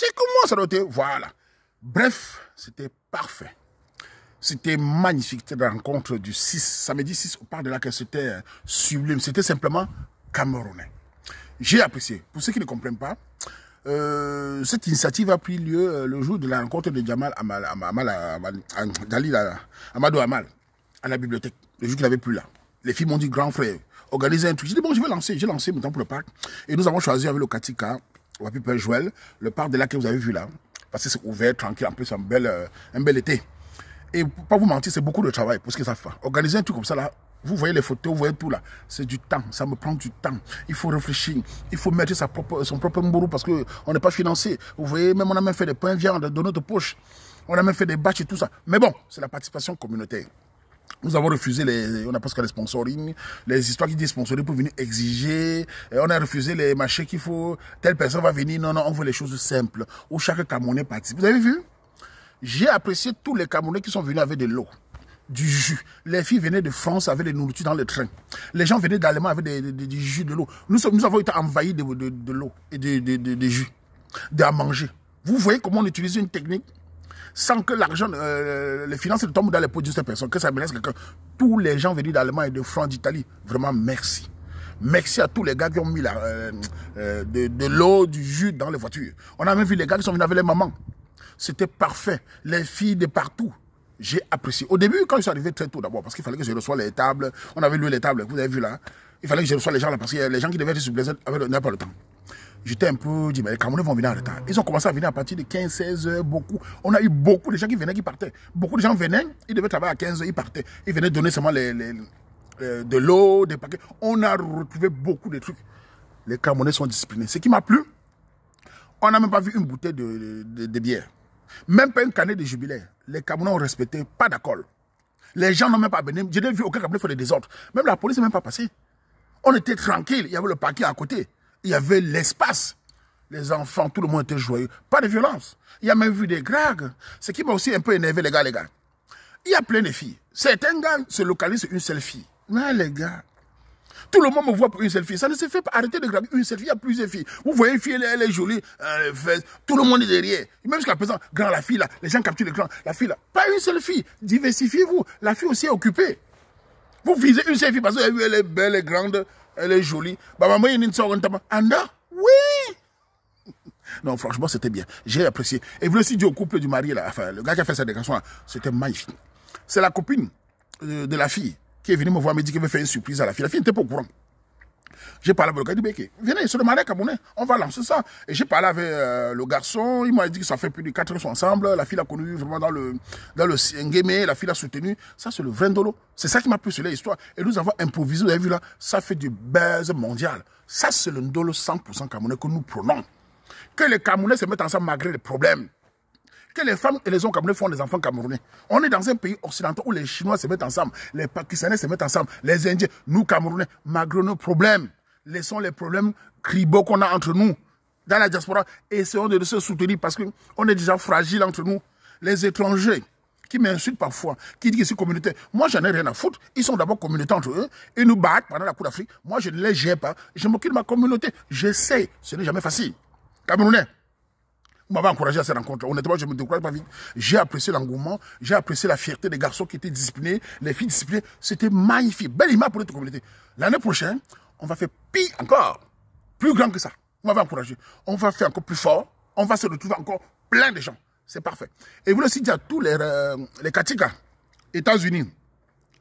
C'est comment ça doit être? Voilà. Bref, c'était parfait. C'était magnifique. C'était la rencontre du 6, samedi 6 au parc de la Caisse. C'était sublime. C'était simplement camerounais. J'ai apprécié. Pour ceux qui ne comprennent pas, cette initiative a pris lieu le jour de la rencontre de Jamal Amadou Amal à la bibliothèque. Le jour qu'il n'avait plus là. Les filles m'ont dit, grand frère, organisez un truc. J'ai dit, bon, je vais lancer. J'ai lancé maintenant pour le parc. Et nous avons choisi avec le Katika, Wapi Père Joël, le parc de là que vous avez vu là. Parce que c'est ouvert, tranquille. En plus, un bel été. Et pour pas vous mentir, c'est beaucoup de travail pour ce que ça fait. Organiser un truc comme ça là, vous voyez les photos, vous voyez tout là, c'est du temps, ça me prend du temps. Il faut réfléchir, il faut mettre son propre mbourou parce qu'on n'est pas financé. Vous voyez, même on a même fait des pains viande de notre poche. On a même fait des batchs et tout ça. Mais bon, c'est la participation communautaire. Nous avons refusé on a presque les sponsoring, les histoires qui disent sponsoring pour venir exiger. Et on a refusé les marchés qu'il faut, telle personne va venir. Non, non, on veut les choses simples, où chaque Camerounais participe. Vous avez vu? J'ai apprécié tous les Camerounais qui sont venus avec de l'eau, du jus. Les filles venaient de France avec des nourritures dans le train. Les gens venaient d'Allemagne avec du jus, de l'eau. Nous avons été envahis de l'eau et de jus, à manger. Vous voyez comment on utilise une technique sans que l'argent, les finances tombent dans les poches de cette personne, que ça menace quelqu'un. Tous les gens venus d'Allemagne, de France, d'Italie, vraiment merci. Merci à tous les gars qui ont mis de l'eau, du jus dans les voitures. On a même vu les gars qui sont venus avec les mamans. C'était parfait. Les filles de partout. J'ai apprécié. Au début, quand je suis arrivé très tôt d'abord, parce qu'il fallait que je reçoive les tables. On avait loué les tables, vous avez vu là. Il fallait que je reçoive les gens là, parce que les gens qui devaient être sur Blaise n'avaient pas le temps. J'étais un peu dit, mais les Camerounais vont venir en retard. Ils ont commencé à venir à partir de 15-16 heures, beaucoup. On a eu beaucoup de gens qui venaient, qui partaient. Beaucoup de gens venaient, ils devaient travailler à 15 heures, ils partaient. Ils venaient donner seulement de l'eau, des paquets. On a retrouvé beaucoup de trucs. Les Camerounais sont disciplinés. Ce qui m'a plu, on n'a même pas vu une bouteille de bière. Même pas une canette de jubilaire. Les Camerounais ont respecté, pas d'alcool. Les gens n'ont même pas béni. Je n'ai vu aucun Camerounais faire des désordres. Même la police n'est même pas passée. On était tranquille. Il y avait le parking à côté. Il y avait l'espace. Les enfants, tout le monde était joyeux. Pas de violence. Il y a même vu des gragues. Ce qui m'a aussi un peu énervé, les gars. Il y a plein de filles. Certains gars se localisent sur une seule fille. Mais les gars, tout le monde me voit pour une seule fille. Ça ne se fait pas. Arrêtez de graver une seule fille. Il y a plusieurs filles. Vous voyez une fille, elle est jolie. Tout le monde est derrière. Même jusqu'à présent, grand, la fille là. Les gens capturent l'écran. La fille là. Pas une seule fille. Diversifiez-vous. La fille aussi est occupée. Vous visez une seule fille parce qu'elle est belle, elle est grande, elle est jolie. Bah, maman, il y a une sorte de Anda? Oui! Non, franchement, c'était bien. J'ai apprécié. Et vous aussi dit au couple du mari là. Enfin, le gars qui a fait cette déclaration là. C'était magnifique. C'est la copine de la fille qui est venue me voir, me dit qu'elle veut faire une surprise à la fille. La fille n'était pas au courant. J'ai parlé avec le gars, il dit, venez, c'est le mariage camerounais, on va lancer ça. Et j'ai parlé avec le garçon, il m'a dit que ça fait plus de 4 ans qu'ils sont ensemble. La fille l'a connu vraiment dans le Ngémé, la fille l'a soutenu. Ça, c'est le vrai Ndolo. C'est ça qui m'a plu sur l'histoire. Et nous avons improvisé, vous avez vu là, ça fait du buzz mondial. Ça, c'est le Ndolo 100% camerounais que nous prenons. Que les Camerounais se mettent ensemble malgré les problèmes. Que les femmes et les hommes camerounais font des enfants camerounais. On est dans un pays occidental où les Chinois se mettent ensemble, les Pakistanais se mettent ensemble, les Indiens, nous Camerounais, malgré nos problèmes, laissons les problèmes cribos qu'on a entre nous. Dans la diaspora, essayons de se soutenir parce qu'on est déjà fragile entre nous. Les étrangers qui m'insultent parfois, qui disent que c'est communautaire. Moi, j'en ai rien à foutre. Ils sont d'abord communautaires entre eux. Ils nous battent pendant la Coupe d'Afrique. Moi, je ne les gère pas. Je m'occupe de ma communauté. J'essaie. Ce n'est jamais facile. Camerounais. Vous m'avez encouragé à cette rencontre. Honnêtement, je ne me décourage pas vite. J'ai apprécié l'engouement, j'ai apprécié la fierté des garçons qui étaient disciplinés, les filles disciplinées. C'était magnifique. Belle image pour notre communauté. L'année prochaine, on va faire pire encore. Plus grand que ça. Vous m'avez encouragé. On va faire encore plus fort. On va se retrouver encore plein de gens. C'est parfait. Et vous aussi dire à tous les Katika, États-Unis,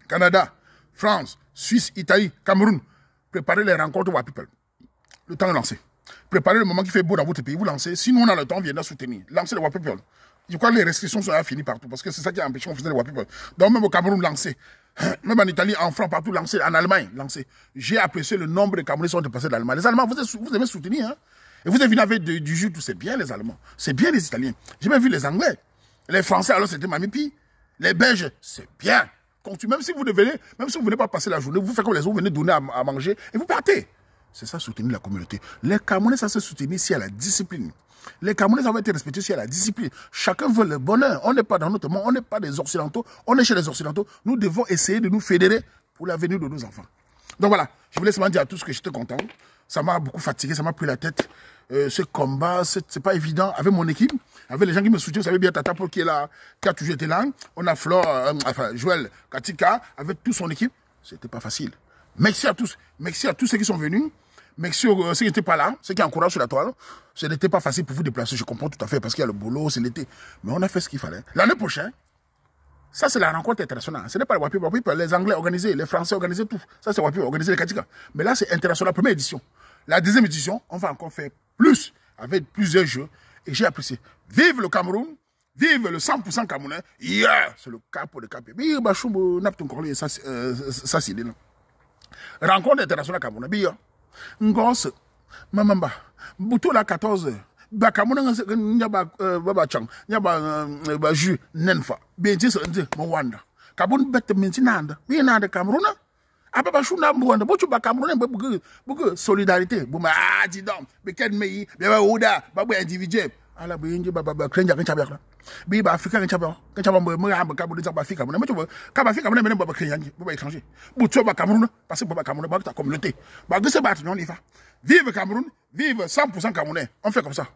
Canada, France, Suisse, Italie, Cameroun, préparez les rencontres Wa People. Le temps est lancé. Préparez le moment qui fait beau dans votre pays, vous lancez. Sinon, on a le temps, on viendra soutenir. Lancez les Wa People. Je crois que les restrictions sont finies partout parce que c'est ça qui a empêché qu'on faisait les Wa People. Donc, même au Cameroun, lancez. Même en Italie, en France, partout, lancez. En Allemagne, lancez. J'ai apprécié le nombre de Camerounais qui sont dépassés d'Allemagne. Les Allemands, vous aimez soutenir. Hein? Et vous êtes venu avec du jus, tout c'est bien les Allemands. C'est bien les Italiens. J'ai même vu les Anglais. Les Français, alors c'était Mamipi. Les Belges, c'est bien. Même si vous ne venez pas passer la journée, vous faites comme les autres, vous venez donner à manger et vous partez. C'est ça, soutenir la communauté. Les Camerounais, ça se soutenir s'il y a la discipline. Les Camerounais, ça va être respecté s'il y a la discipline. Chacun veut le bonheur. On n'est pas dans notre monde, on n'est pas des Occidentaux, on est chez les Occidentaux. Nous devons essayer de nous fédérer pour l'avenir de nos enfants. Donc voilà, je voulais seulement dire à tous que j'étais content. Ça m'a beaucoup fatigué, ça m'a pris la tête. ce combat, c'est pas évident. Avec mon équipe, avec les gens qui me soutiennent, vous savez bien, Tata Paul qui est là, qui a toujours été là. On a Flore, enfin, Joël Katika, avec toute son équipe. C'était pas facile. Merci à tous. Merci à tous ceux qui sont venus. Merci à ceux qui n'étaient pas là, ceux qui encouragent sur la toile. Ce n'était pas facile pour vous déplacer, je comprends tout à fait, parce qu'il y a le boulot, c'est l'été. Mais on a fait ce qu'il fallait. L'année prochaine, ça c'est la rencontre internationale. Ce n'est pas le Wapi, les Anglais organisés, les Français organisés, tout. Ça c'est Wapi, organiser les Katika. Mais là c'est international, première édition. La deuxième édition, on va encore faire plus, avec plusieurs jeux. Et j'ai apprécié. Vive le Cameroun, vive le 100% Camerounais. Yeah, c'est le cap pour le cap. Ça c'est là. Rencontre internationale Camerounais. Bien. Ngos, Mamamba, Boutou la 14. Bakamouna nyaba baba chang nyaba ju nenfa benji so nje mo wanda kabun bette mintinanda bi nanda Cameroun ababa shuna mwanda bochu ba Cameroun bugu solidarité buma dis donc be ken meyi be ba oda ba bo individuel ala be nje baba krenja kan chabia bi ba africain kan chabia mo amba kabun za ba africain mo metu ka ba africain mo ne baba krenja baba étranger bochu ba Cameroun parce que baba Cameroun ba ta communauté ba gese ba non ifa vive Cameroun vive 100% Camerounais on fait comme ça.